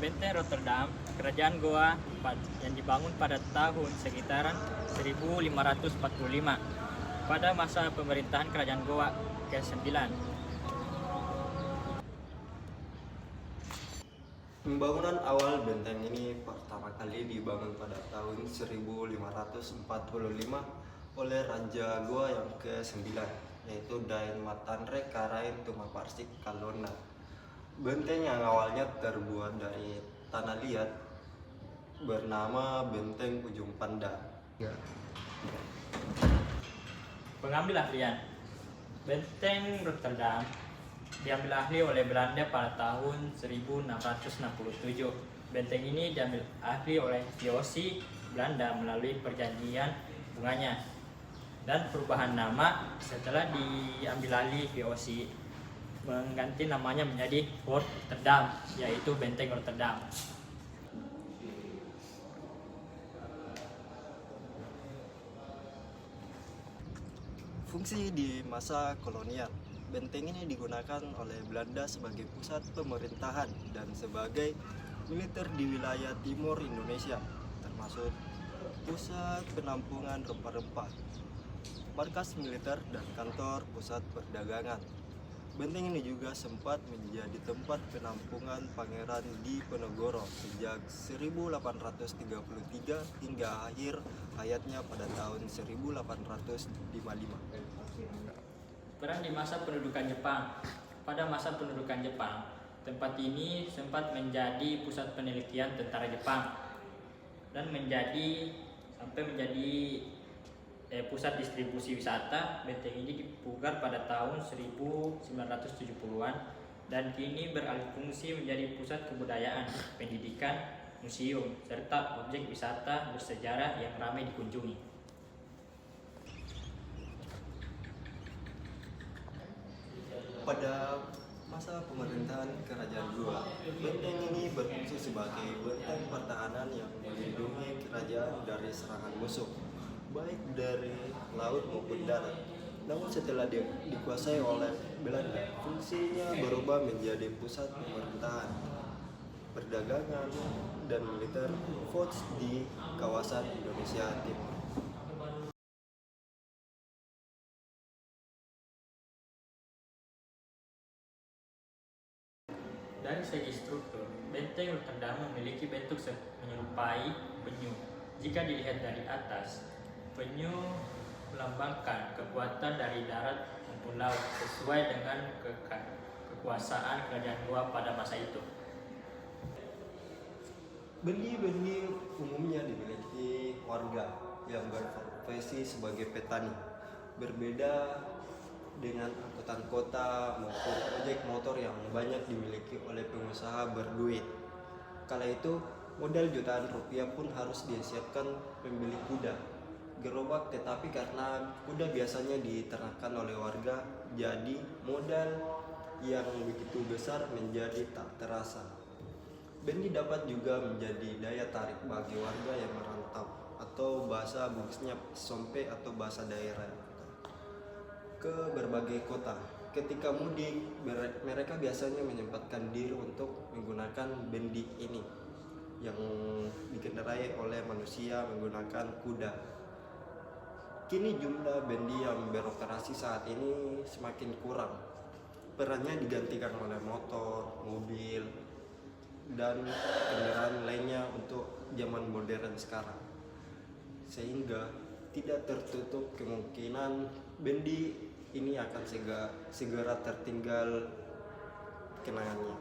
Benteng Rotterdam, kerajaan Goa yang dibangun pada tahun sekitaran 1545 pada masa pemerintahan kerajaan Goa ke-9. Pembangunan awal benteng ini pertama kali dibangun pada tahun 1545 oleh Raja Goa yang ke-9, yaitu Dain Matanre Karain Tumaparsik Kalona. Benteng yang awalnya terbuat dari tanah liat bernama Benteng Ujung Panda. Pengambil ahlian Benteng Rotterdam diambil ahli oleh Belanda pada tahun 1667. Benteng ini diambil ahli oleh VOC Belanda melalui perjanjian bunganya dan perubahan nama setelah diambil alih VOC mengganti namanya menjadi Fort Rotterdam, yaitu Benteng Rotterdam. Fungsi di masa kolonial, benteng ini digunakan oleh Belanda sebagai pusat pemerintahan dan sebagai militer di wilayah timur Indonesia, termasuk pusat penampungan rempah-rempah, markas militer, dan kantor pusat perdagangan. Benteng ini juga sempat menjadi tempat penampungan Pangeran Diponegoro sejak 1833 hingga akhir hayatnya pada tahun 1855. Peran di masa pendudukan Jepang. Pada masa pendudukan Jepang, tempat ini sempat menjadi pusat penelitian tentara Jepang dan menjadi pusat distribusi wisata. Benteng ini dipugar pada tahun 1970-an dan kini beralih fungsi menjadi pusat kebudayaan, pendidikan, museum, serta objek wisata bersejarah yang ramai dikunjungi. Pada masa pemerintahan kerajaan Goa, benteng ini berfungsi sebagai benteng pertahanan yang melindungi kerajaan dari serangan musuh, baik dari laut maupun darat. Namun setelah dikuasai oleh Belanda, fungsinya berubah menjadi pusat pemerintahan, perdagangan, dan militer force di kawasan Indonesia Timur. Dari segi struktur, Benteng Rotterdam memiliki bentuk menyerupai penyu. Jika dilihat dari atas, penyu melambangkan kekuatan dari darat maupun laut sesuai dengan kekuasaan kerajaan Goa pada masa itu. Benih-benih umumnya dimiliki warga yang berprofesi sebagai petani. Berbeda dengan angkutan kota maupun ojek motor yang banyak dimiliki oleh pengusaha berduit. Kala itu, modal jutaan rupiah pun harus disiapkan pemilik kuda gerobak, tetapi karena kuda biasanya diternakan oleh warga, jadi modal yang begitu besar menjadi tak terasa. Benih dapat juga menjadi daya tarik bagi warga yang merantau, atau bahasa Bugisnya sompe atau bahasa daerah, ke berbagai kota. Ketika mudik, mereka biasanya menyempatkan diri untuk menggunakan bendi ini yang dikendarai oleh manusia menggunakan kuda. Kini jumlah bendi yang beroperasi saat ini semakin kurang. Perannya digantikan oleh motor, mobil, dan kendaraan lainnya untuk zaman modern sekarang. Sehingga tidak tertutup kemungkinan bendi ini akan segera tertinggal kenangannya.